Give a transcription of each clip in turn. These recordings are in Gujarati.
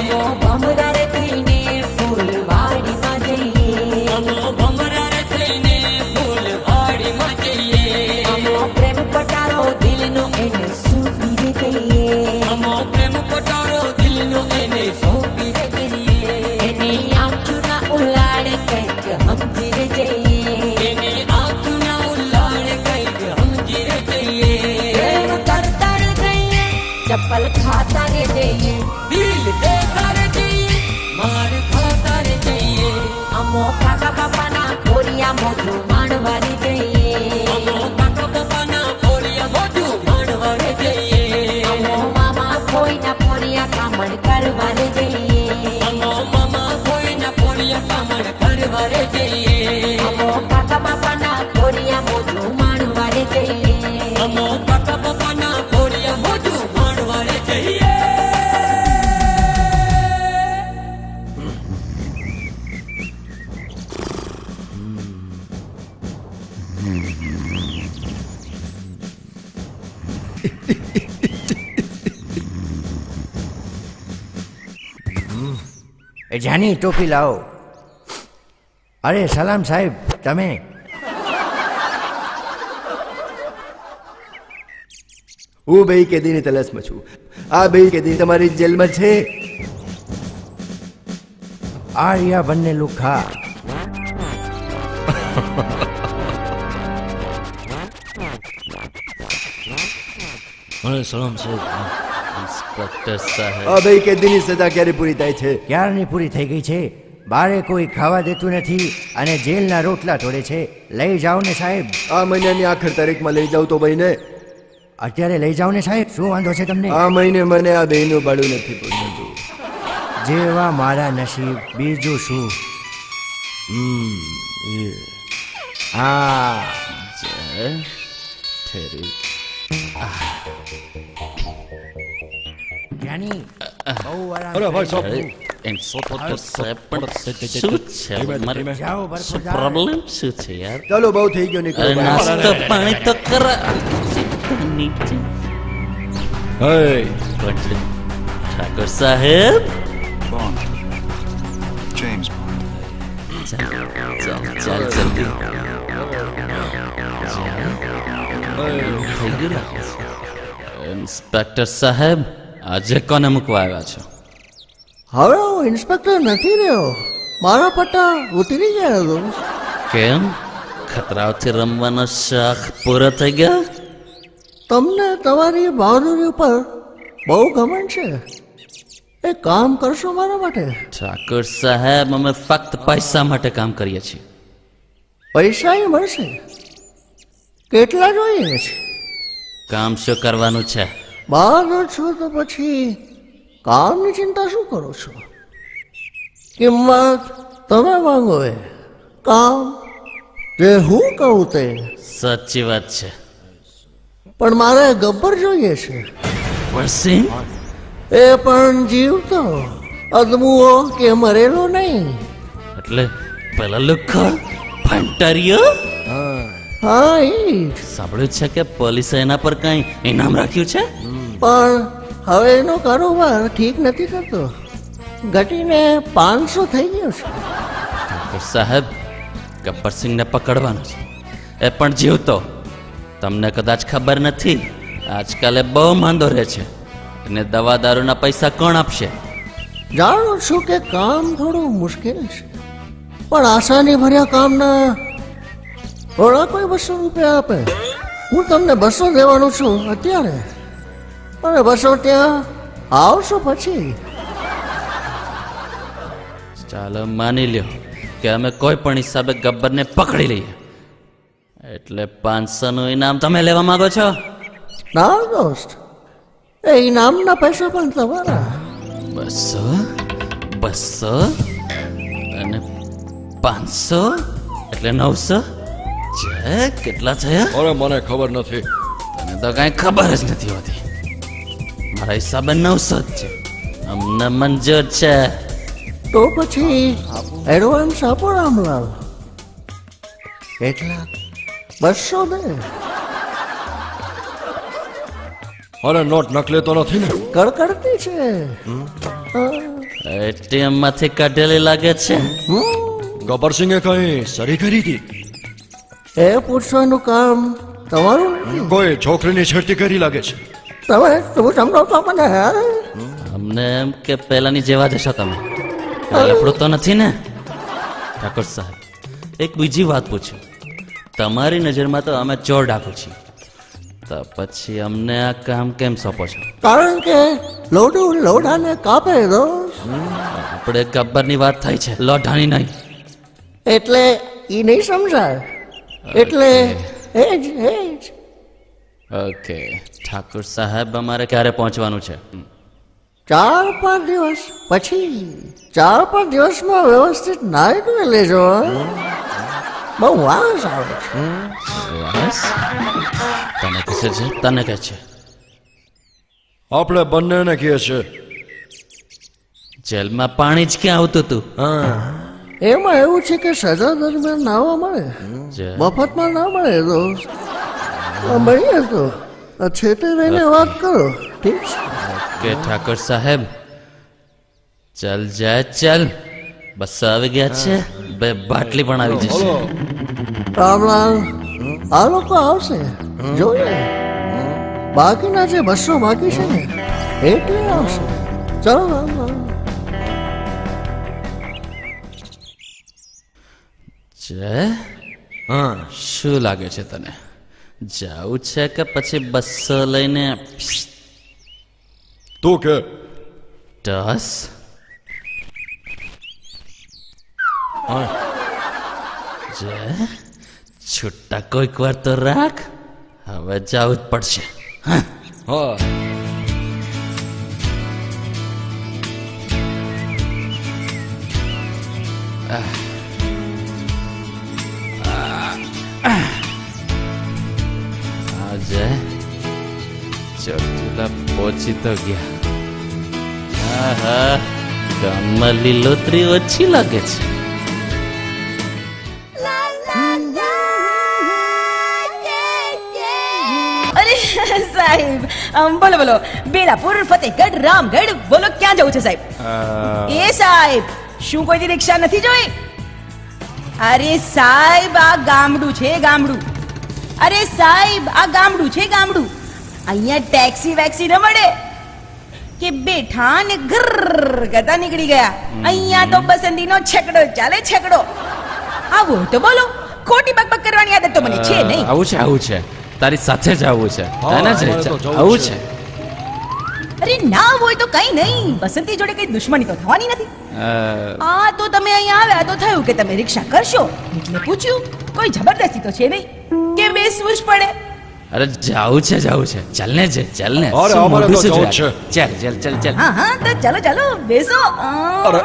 અમો ભમરા રે થઈને ફૂલવાડીમાં જઈએ, અમો ભમરા રે થઈને ફૂલવાડીમાં જઈએ, અમો પ્રેમ પટારો દિલનો એને સોંપી દઈએ, અમો પ્રેમ પટારો દિલનો એને સોંપી દઈએ, એની આંખના ઉલાડે કંઈક સમજી રે જઈએ, એને આંખના ઉલાડે કંઈક સમજી રે જઈએ, પ્રેમ કરતા રે જઈએ, ચપ્પલ ખાતા રે જઈએ, દિલ દેતા રે જઈએ, માર ખાતા રે જઈએ, અમો કાકા બાપાના કોરિયા મોઢું માણવારી જઈએ, અમો કાકા બાપાના ફોરિયા મોઢું માણવા રે જઈએ, અમો મામા કોઈના કોરિયા કામણ કરવા રે જઈએ, અમો મામા કોઈના ફોરિયા કામણ કરવા રે જઈએ, અમો કાકા બાપાના કોરિયા મોઢું માણવા રે જઈએ, અમો કાકા બાપાના ફોરિયા મોઢું માણવા રે જઈએ. એ જાની ટોપી લાવો. અરે સલામ સાહેબ, તમે હું બે કેદીની તલાશમાં છું. આ બે કેદી તમારી જેલમાં છે. આ રહ્યા બંને લુખા. અરે સલામ સાહેબ. ઇન્સ્પેક્ટર સાહેબ, આ બે કેદીની સજા ક્યારે પૂરી થાય છે? ક્યારની પૂરી થઈ ગઈ છે. બારે કોઈ ખાવા દેતું નથી અને જેલના રોટલા તોડે છે. લઈ જાઓ ને સાહેબ, આ મહિનાની આખર તારીખમાં લઈ જાવ તો ભાઈને. અત્યારે લઈ જાઓ ને સાહેબ. શું વાંધો છે તમને? આ મહિને મને આ બેયનું ભાડું નથી પૂછતું. જેવા મારા નસીબ, બીજું શું. હા, જય ઠેરી. જાની બહુ આરામ અરે ભાઈ સાહેબ. કરી. ઇન્સ્પેક્ટર સાહેબ પણ શું છે મારે? જાઓ શું બરફો જાઓ. પ્રોબ્લેમ શું છે યાર? ચાલો બહુ થઈ ગયો, નીકળો અરે બહાર. નાસ્તો પાણી તો કરા. નીચે ઠાકોર સાહેબ, Bond. James Bond. ચાલ જલ્દી. થઈ ગયું લાગે છે. ઇન્સ્પેક્ટર સાહેબ, આજે કોને મૂકવા આવ્યા છો? હવે હું ઇન્સ્પેક્ટર નથી રહ્યો. મારા પટ્ટા ઉતરી ગયા હતો. કેમ ખતરાઓથી રમવાનો શોખ પૂરો થઈ ગયો? તમને તમારી બહાદુરી ઉપર બહુ ઘમંડ છે. એક કામ કરશો મારા માટે? ઠાકોર સાહેબ, અમે ફક્ત પૈસા માટે કામ કરીએ છીએ. પૈસા મળશે. કેટલા જોઈએ છે? કામ શું કરવાનું છે? બહાદુર છો તો પછી કામની ચિંતા શું કરો છો? કિંમત તમે માંગો એ કામ જે હું કહું તે. સાચી વાત છે. પણ મારે ગબ્બર જોઈએ છે. વસીમ, એ પણ જીવતો, અદમુઓ કે મરેલો નહીં. એટલે પેલા લુખો ફંટરિયો. હા ઈ જ. સાંભળ્યું છે કે પોલીસે એના પર કઈ ઇનામ રાખ્યું છે? પણ હવે એનો કારોબાર ઠીક નથી કરતો. ઘટીને 500 થઈ ગયો છે. ઠાકોર સાહેબ, ગબ્બરસિંહને પકડવાનો છે, એ પણ જીવતો. તમને કદાચ ખબર નથી, આજકાલે બહુ માંદો રહે છે. એને દવા દારૂના પૈસા કોણ આપશે? જાણું છું કે કામ થોડું મુશ્કેલ છે, પણ આસાની ભર્યા કામના થોડા કોઈ 200 રૂપિયા આપે. હું તમને 200 દેવાનું છું અત્યારે, અને 200 ત્યાં આવશો પછી. ચાલો માની લ્યો કે અમે કોઈ પણ હિસાબે ગબ્બરને પકડી લઈએ. એટલે 500 નું ઇનામ તમે લેવા માંગો છો? ના દોસ્ત, એ ઇનામના પૈસા પણ તમારા. 200 200 અને 500 એટલે 900. છે કેટલા થયા? અરે મને ખબર નથી. તને તો કઈ ખબર જ નથી હોતી. મારા હિસાબે 900 જ છે. અમને મંજૂર છે. તો પછી એડવાન્સ આપો રામલાલ. કેટલા? 200 દે. અરે નોટ નકલી તો નથી ને? કડકડતી છે. એટીએમ માંથી કાઢેલી લાગે છે. ગબ્બરસિંહે કઈ સરી કરી હતી? એ પૂછવાનું કામ તમારું નથી. કોઈ છોકરીની છેડતી કરી લાગે છે. તમે શું સમજો છો મને હે? અમને એમ કે પહેલાની જેવા જશો તમે. લફડું તો નથી ને ઠાકોર સાહેબ? એક બીજી વાત પૂછું. તમારી નજરમાં તો અમે ચોર ડાકુ છીએ, તો પછી અમને આ કામ કેમ સોંપો છો? કારણ કે લોઢું લોઢાને કાપે દો, આપણે ગબ્બરની વાત થાય છે, લોઢાની નહીં. એટલે ઈ નહીં સમજાય. એટલે એ જ ઓકે ઠાકોર સાહેબ, અમારે ક્યારે પહોંચવાનું છે? 4-5 દિવસ પછી. 4-5 દિવસમાં વ્યવસ્થિત નાઈ ધોઈ લેજો. બહુ વાસ આવે છે. વાસ? તને કહે છે? તને કહે છે? આપણે બંનેને કહે છે. જેલમાં પાણી જ ક્યાં આવતું હતું? એમાં એવું છે કે સજા દરમિયાન નાવા મળે, જે- મફતમાં ના મળે દોસ્ત. મળીએ તો છેટે રહીને વાત કરો, ઠીક છે? કે ઠાકોર સાહેબ, ચાલ જાય ચાલ. બસ આવી ગયા છે, 2 બાટલી પણ આવી જશે. રામલાલ, આ લોકો આવશે, જોઈએ. બાકીના જે 200 બાકી છે ને એટલે આવશે. ચલો રામલાલ. જય, શું લાગે છે તને? જાવું છે કે પછી 200 લઈને તું કે ટસ? જય, છૂટા કોઈક વાર તો રાખ. હવે જાવું જ પડશે. હા. આજે ચોટીલા પહોંચી તો ગયા. આહા, ગામમાં લીલોતરી ઓછી લાગે છે. અરે સાહેબ, બોલો બોલો. બેલાપુર, ફતેહગઢ, રામગઢ, બોલો ક્યાં જવું છે સાહેબ? એ સાહેબ, શું કોઈ રિક્ષા નથી જોઈ? અરે સાહેબ, આ ગામડું છે, ગામડું. અરે સાહેબ, આ ગામડું છે, ગામડું. અહીંયા ટેક્સી વેક્સી ન મળે કે બેઠા ને ઘર કરતા નીકળી ગયા. અહીંયા તો પસંદીનો છકડો ચાલે, છકડો. આવું તો બોલો, ખોટી બકબક કરવાની આદત તો મને છે નહીં. આવું છે, આવું છે. તારી સાથે જ આવવું છે. હા, એને જ એમાં તો જવું આવું છે. છે. અરે ના હોય તો કઈ નહીં, બસંતી જોડે કઈ દુશ્મની તો થવાની નથી. આ તો તમે અહીંયા આવ્યા તો થયું કે તમે રિક્ષા કરશો, એટલે પૂછ્યું. કોઈ જબરદસ્તી તો છે નહીં કે બેસવું જ પડે. અરે જાવું છે, જાવું છે. ચાલ ને જે, ચાલ ને. અરે, શું અમારે તો મોઢું જવું સુજવાય? જ છે. ચાલ ચાલ ચાલ ચાલ. હા હા, તો ચાલો ચાલો બેસો. અરે,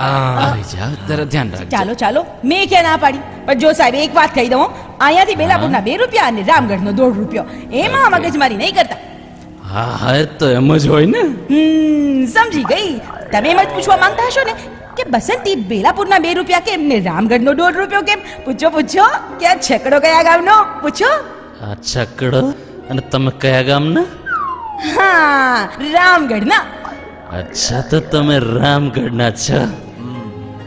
આવી જાવ, તારે ધ્યાન રાખજો. ચાલો ચાલો, મેં ક્યાં ના પાડી? પણ જો સાહેબ, એક વાત કહી દઉં, અહીંયાથી બેલાપુરના 2 રૂપિયા અને રામગઢનો 1.5 રૂપિયો, એમાં મગજમારી નહીં કરતા. હા હા, એ તો એમ જ હોય ને. સમજી ગઈ. તમે એમ જ પૂછવા માંગતા હશો ને કે બસંતી બેલાપુરના 2 રૂપિયા કેમ ને રામગઢનો 1.5 રૂપિયો કેમ? પૂછો પૂછો કે આ છકડો કયા ગામનો? પૂછો. આ છકડો? અને તમે કયા ગામના? હા, રામગઢના. અચ્છા, તો તમે રામગઢના છો.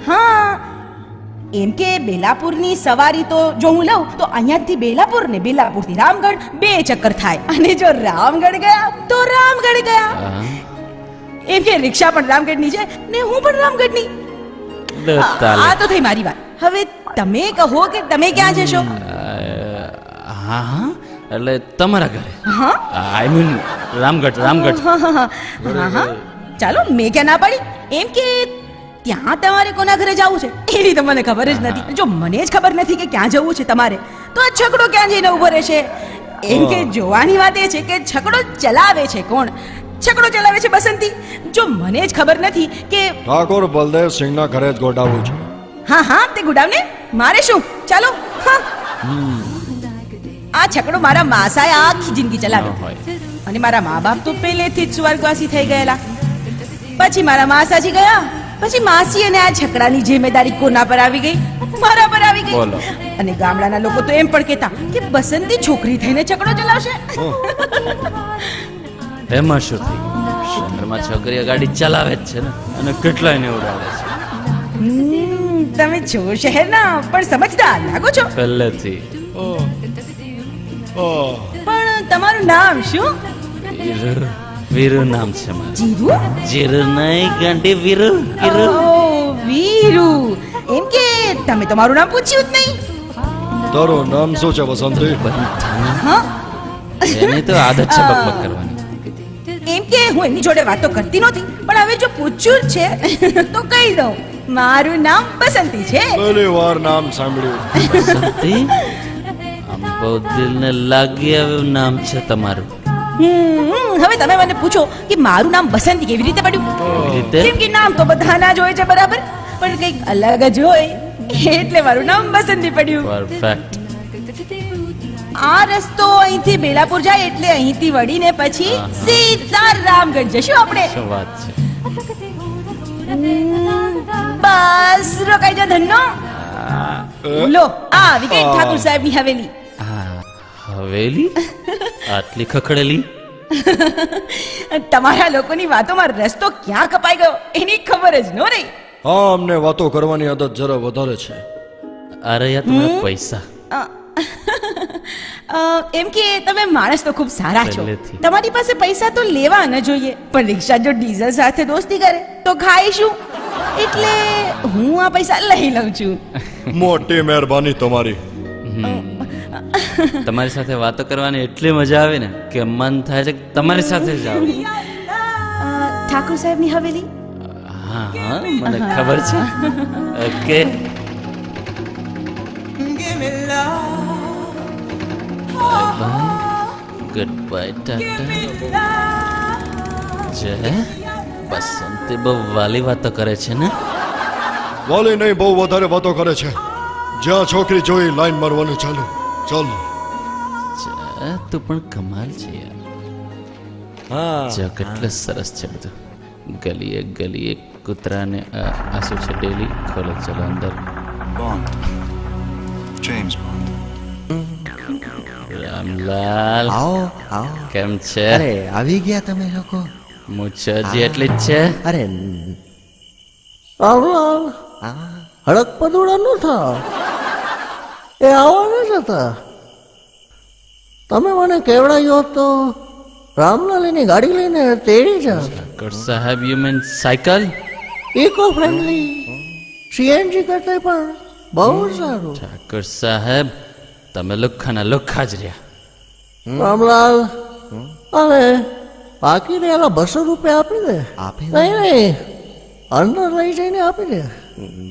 હા, એમ કે બેલાપુરની સવારી તો જો હું લઉં તો અહીંયાથી બેલાપુર ને બેલાપુરથી રામગઢ 2 ચક્કર થાય. અને જો રામગઢ ગયા તો રામગઢ ગયા. હા. એમ કે રિક્ષા પણ રામગઢની છે ને હું પણ રામગઢની. લે, તાલે. આ તો થઈ મારી વાત. હવે તમે કહો કે તમે ક્યાં જશો? હા હા, એટલે તમારા ઘરે. હા આઈ મીન રામગઢ, રામગઢ. હા હા, ચાલો, મેં ક્યાં ના પાડી? એમ કે ત્યાં તમારે કોના ઘરે જવું છે એની તો મને ખબર જ નથી. જો મને જ ખબર નથી કે ક્યાં જવું છે તમારે, તો આ છકડો ક્યાં જઈને ઉભો રહેશે? એમ કે જોવાની વાત એ છે કે છકડો ચલાવે છે કોણ? છકડો ચલાવે છે બસંતી. જો મને જ ખબર નથી કે ઠાકોર બલદેવસિંહના ઘરે જ ગોડાવું છે. હા હા, તે ગુડાવને મારે શું? ચાલો. હા, આ છકડો મારા માસાએ આખી જિંદગી ચલાવ્યો હોય. અને મારા મા બાપ તો પહેલેથી જ સ્વર્ગવાસી થઈ ગયેલા. પછી મારા માસાજી ગયા, પછી માસી અને આ છકડાની જિમ્મેદારી કોના પર આવી ગઈ? મારા પર આવી ગઈ. બોલો. અને ગામડાના લોકો તો એમ પણ કહેતા કે બસંતી છોકરી થઈને છકડો ચલાવશે. એમાં શું થઈ? શહેરમાં છોકરીઓ ગાડી ચલાવે જ છે ને અને કેટલાયને ઉડાડે છે તમે છો શહેરના પણ સમજદાર લાગો છો. પહેલેથી. પણ તમારું નામ શું? વીરુ. વીરુ નામ છે મારું. જીરુ? જીરુ નહીં ગાંડી, વીરુ. વીરુ. ઓહ, વીરુ. એમ કે તમે તમારું નામ પૂછ્યું જ નહીં. તારું નામ શું છે વસંતી? હા? એની તો આદત છે બકબક કરવાની. એમ કે હું એમની જોડે વાતો કરતી નહોતી, પણ હવે જો પૂછ્યું જ છે તો કહી દઉં. મારું નામ બસંતી છે. પહેલી વાર નામ સાંભળ્યું. બસંતી? આમ બહુ દિલને લાગી એવું નામ છે તમારું. હવે તમે મને પૂછો કે મારું નામ બસંતી કેવી રીતે પડ્યું? કેવી રીતે? કેમ કે નામ તો બધાના જ હોય છે બરાબર, પણ કંઈક અલગ જ હોય એટલે મારું નામ બસંતી પડ્યું. પરફેક્ટ. આ રસ્તો અહીંથી બેલાપુર જાય એટલે અહીંથી વળીને પછી સીધા રામગઢ જશું આપણે. શું વાત છે? બસ રોકાઈ જા ધન્નો. લો આ આવી ગઈ ઠાકુર સાહેબની હવેલી. હા, હવેલી? આટલી ખખડેલી? તમારા લોકોની વાતોમાં રસ્તો ક્યાં કપાઈ ગયો એની ખબર જ ન રહી. હા, અમને વાતો કરવાની આદત જરા વધારે છે. અરે યાર, તમારા પૈસા. એમ કે તમે માણસ તો ખૂબ સારા છો. પહેલેથી. તમારી પાસે પૈસા તો લેવા ન જોઈએ, પણ રિક્ષા જો ડીઝલ સાથે દોસ્તી કરે તો ખાય શું? એટલે હું આ પૈસા લઈ લઉં છું. મોટી મહેરબાની તમારી. તમારી સાથે વાતો કરવાની એટલી મજા આવે ને કે મન થાય છે કે તમારી સાથે જ આવું. ઠાકુર સાહેબની હવેલી. હા હા, મને ખબર છે. ઓકે. Good bye, Tata. જય. બસંતી બહુ વાલી વાતો કરે છે ને? વાલી નહીં, બહુ વધારે વાતો કરે છે. જ્યાં છોકરી જોઈ લાઈન મારવાનું ચાલુ. ચાલ. જય, તું પણ કમાલ છે યાર. હા, જો કેટલું સરસ છે બધું. ગલીએ ગલીએ કૂતરાને આ શું છે ડેલી ખોલો. ચલો અંદર. Bond. James Bond. રામલાલ, આવો આવો. કેમ છે? અરે આવી ગયા તમે લોકો. મુછજી એટલી જ છે. અરે રામલાલ, હડક પદુડા ન થા, એ આવવાના જ હતા. તમે મને કેવડાયો તો રામલાલ એની ગાડી લઈને તેડી જા. ઠાકોર સાહેબ, you mean cycle? Eco friendly, CNG કરતા પણ બહુ સારું. ઠાકોર સાહેબ, તમે લુખ્ખાના લુખ્ખા જ રહ્યા. રામલાલ, હવે બાકી રહેલા 200 રૂપિયા આપી દે. આપી દે? નહીં નહીં, અંદર લઈ જઈને આપી દે.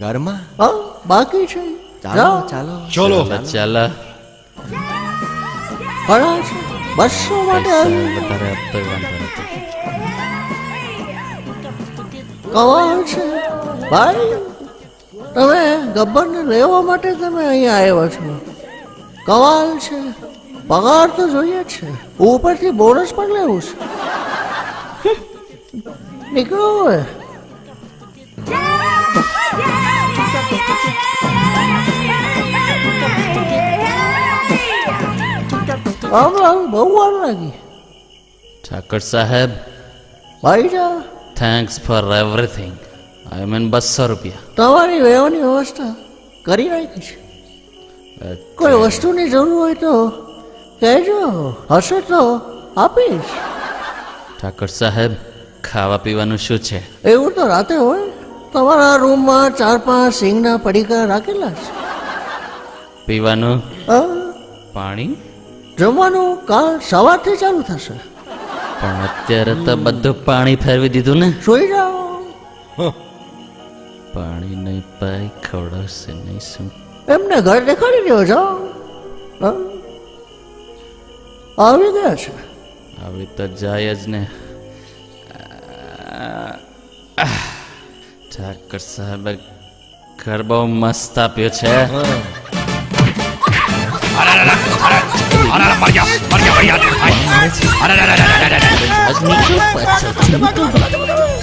ઘરમાં હા, બાકી છે. ચાલો જાઓ. ચાલો. ચાલો. ચાલો. ઘણા છે, 200 માટે આવી. વધારે આપતો વાંધો નથી. કવાલ છે ભાઈ, તમે ગબ્બરને લેવા માટે તમે અહીંયા આવ્યા છો. કવાલ છે, પગાર તો જોઈએ જ છે, ઉપરથી બોનસ પણ લેવું છે. નીકળો હવે. રામ રામ, બહુ વાર લાગી. ઠાકોર સાહેબ, ભાઈ જા, thanks for everything. I mean 200 રૂપિયા. તમારી રહેવાની વ્યવસ્થા કરી રાખી છે. કોઈ વસ્તુની જરૂર હોય તો કહેજો, હશે તો આપીશ. ઠાકોર સાહેબ, ખાવા પીવાનું શું છે? એવું તો રાતે હોય. તમારા રૂમમાં 4-5 સિંગના પડીકા રાખેલા છે. પીવાનું? હા, પાણી? જમવાનું કાલ સવારથી ચાલુ થશે. પણ અત્યારે તો બધું પાણી ફેરવી દીધું ને. સુઈ જાઓ. પાણી નહીં પાય, ખવડાવશે નહીં શું? એમને ઘર દેખાડી દો, જાઓ. હા? આવી ગયા છે. આવી તો જાય જ ને. ઠાકોર સાહેબ, ઘર બહુ મસ્ત આપ્યો છે.